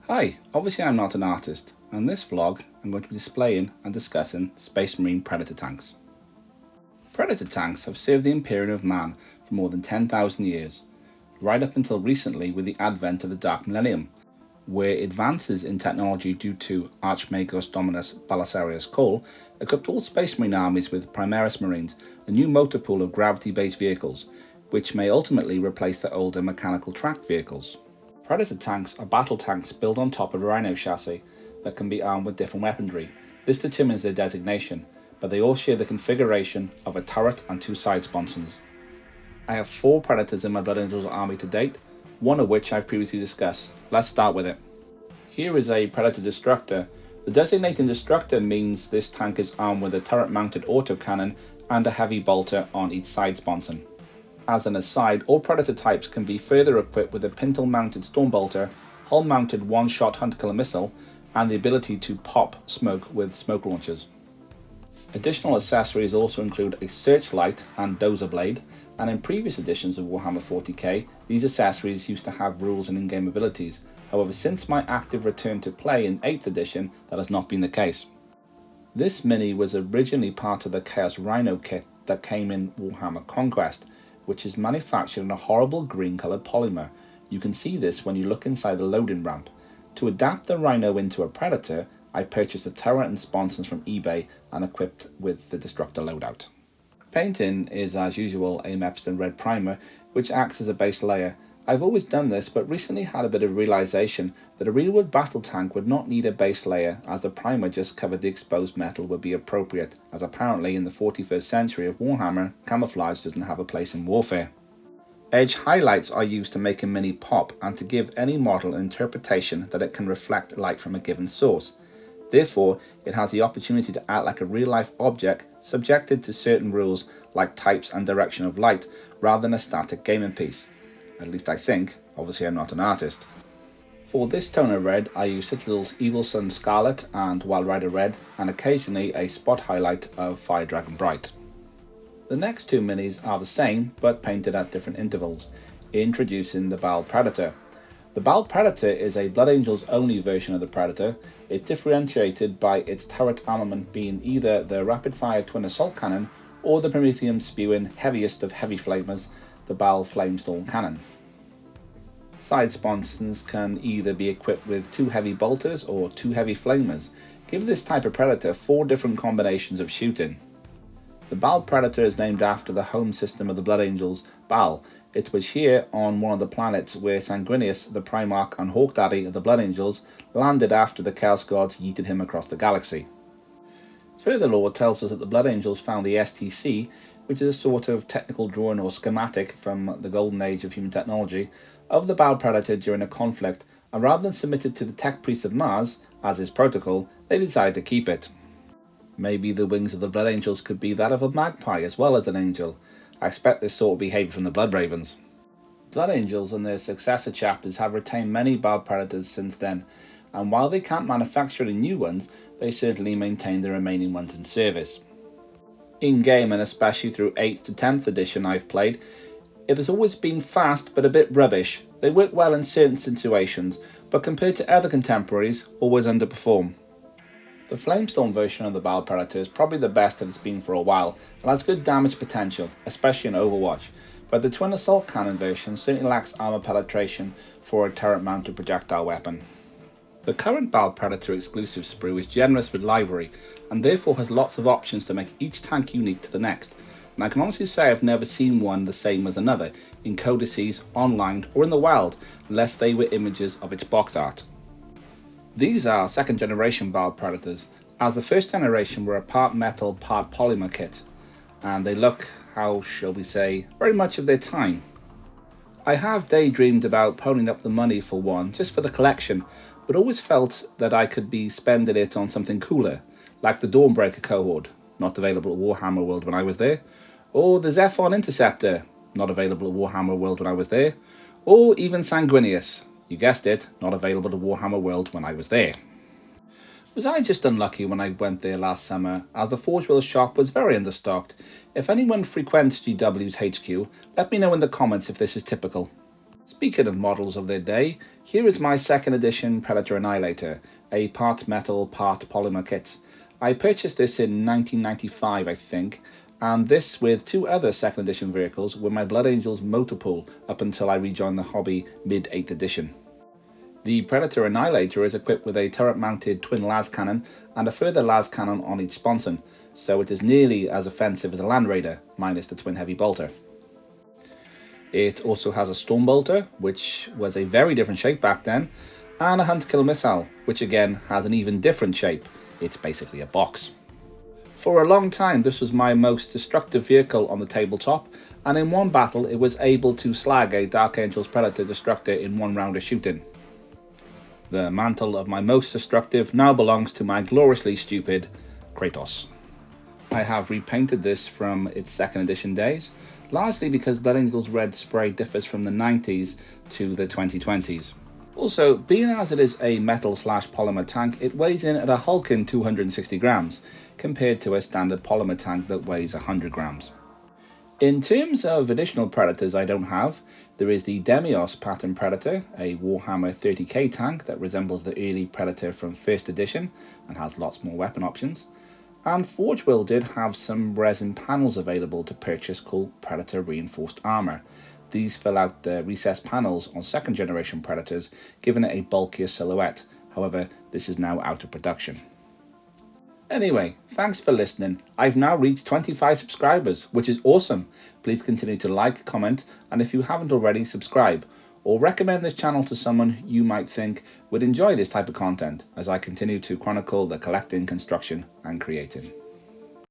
Hi, obviously I'm not an artist, and in this vlog I'm going to be displaying and discussing Space Marine Predator tanks. Predator tanks have served the Imperium of Man for more than 10,000 years, right up until recently with the advent of the Dark Millennium, where advances in technology due to Archmagos Dominus Belisarius Cole equipped all Space Marine armies with primaris marines, a new motor pool of gravity-based vehicles, which may ultimately replace the older mechanical tracked vehicles. Predator tanks are battle tanks built on top of a Rhino chassis that can be armed with different weaponry. This determines their designation, but they all share the configuration of a turret and two side sponsons. I have 4 Predators in my Blood Angels army to date, one of which I've previously discussed. Let's start with it. Here is a Predator Destructor. The designating Destructor means this tank is armed with a turret-mounted autocannon and a heavy bolter on each side sponson. As an aside, all Predator types can be further equipped with a pintle-mounted Stormbolter, hull-mounted one-shot hunter-killer missile, and the ability to pop smoke with smoke launchers. Additional accessories also include a searchlight and dozer blade, and in previous editions of Warhammer 40k, these accessories used to have rules and in-game abilities. However, since my active return to play in 8th edition, that has not been the case. This mini was originally part of the Chaos Rhino kit that came in Warhammer Conquest, which is manufactured in a horrible green coloured polymer. You can see this when you look inside the loading ramp. To adapt the Rhino into a Predator, I purchased a turret and sponsons from eBay and equipped with the Destructor loadout. Painting is as usual a Mepston red primer, which acts as a base layer. I've always done this, but recently had a bit of realisation that a real-world battle tank would not need a base layer, as the primer just covered the exposed metal would be appropriate, as apparently in the 41st century of Warhammer, camouflage doesn't have a place in warfare. Edge highlights are used to make a mini pop and to give any model an interpretation that it can reflect light from a given source. Therefore, it has the opportunity to act like a real-life object subjected to certain rules like types and direction of light, rather than a static gaming piece. At least I think. Obviously I'm not an artist. For this tone of red, I use Citadel's Evil Sun Scarlet and Wild Rider Red, and occasionally a spot highlight of Fire Dragon Bright. The next 2 minis are the same, but painted at different intervals, introducing the Baal Predator. The Baal Predator is a Blood Angels only version of the Predator. It's differentiated by its turret armament being either the rapid-fire twin assault cannon or the Prometheum-spewing heaviest of heavy flamers, the Baal Flamestorm cannon. Side sponsons can either be equipped with 2 heavy bolters or 2 heavy flamers, giving this type of Predator 4 different combinations of shooting. The Baal Predator is named after the home system of the Blood Angels, Baal. It was here on one of the planets where Sanguinius, the Primarch and Hawk Daddy of the Blood Angels, landed after the Chaos Gods yeeted him across the galaxy. Further lore tells us that the Blood Angels found the STC, which is a sort of technical drawing or schematic from the golden age of human technology, of the Baal Predator during a conflict, and rather than submit it to the tech priests of Mars, as is protocol, they decided to keep it. Maybe the wings of the Blood Angels could be that of a magpie as well as an angel. I expect this sort of behaviour from the Blood Ravens. Blood Angels and their successor chapters have retained many Baal Predators since then, and while they can't manufacture any new ones, they certainly maintain the remaining ones in service. In-game, and especially through 8th to 10th edition I've played, it has always been fast but a bit rubbish. They work well in certain situations, but compared to other contemporaries, always underperform. The Flamestorm version of the Baal Predator is probably the best that it's been for a while, and has good damage potential, especially in Overwatch, but the Twin Assault Cannon version certainly lacks armor penetration for a turret-mounted projectile weapon. The current Baal Predator exclusive sprue is generous with livery, and therefore has lots of options to make each tank unique to the next, and I can honestly say I've never seen one the same as another, in codices, online, or in the wild, unless they were images of its box art. These are 2nd generation Baal Predators, as the 1st generation were a part metal, part polymer kit, and they look, how shall we say, very much of their time. I have daydreamed about ponying up the money for one, just for the collection, but always felt that I could be spending it on something cooler, like the Dawnbreaker cohort, not available at Warhammer World when I was there, or the Zephon Interceptor, not available at Warhammer World when I was there, or even Sanguinius, you guessed it, not available at Warhammer World when I was there. Was I just unlucky when I went there last summer, as the Forge World shop was very understocked? If anyone frequents GW's HQ, let me know in the comments if this is typical. Speaking of models of their day, Here is my second edition Predator Annihilator, a part metal, part polymer kit. I purchased this in 1995, I think, and this with two other second edition vehicles were my Blood Angels motor pool up until I rejoined the hobby mid 8th edition. The Predator Annihilator is equipped with a turret-mounted twin las cannon and a further las cannon on each sponson, so it is nearly as offensive as a Land Raider, minus the twin heavy bolter. It also has a storm bolter, which was a very different shape back then, and a hunter-killer missile, which again has an even different shape. It's basically a box. For a long time this was my most destructive vehicle on the tabletop, and in one battle it was able to slag a Dark Angels Predator Destructor in one round of shooting. The mantle of my most destructive now belongs to my gloriously stupid Kratos. I have repainted this from its second edition days, largely because Blood Angels Red spray differs from the 90s to the 2020s. Also, being as it is a metal/polymer tank, it weighs in at a hulking 260 grams, compared to a standard polymer tank that weighs 100 grams. In terms of additional Predators I don't have, there is the Demios pattern Predator, a Warhammer 30k tank that resembles the early Predator from 1st edition and has lots more weapon options. And Forge World did have some resin panels available to purchase called Predator Reinforced Armour. These fill out the recessed panels on second generation Predators, giving it a bulkier silhouette. However, this is now out of production. Anyway, thanks for listening. I've now reached 25 subscribers, which is awesome. Please continue to like, comment, and if you haven't already, subscribe. Or recommend this channel to someone you might think would enjoy this type of content as I continue to chronicle the collecting, construction and creating.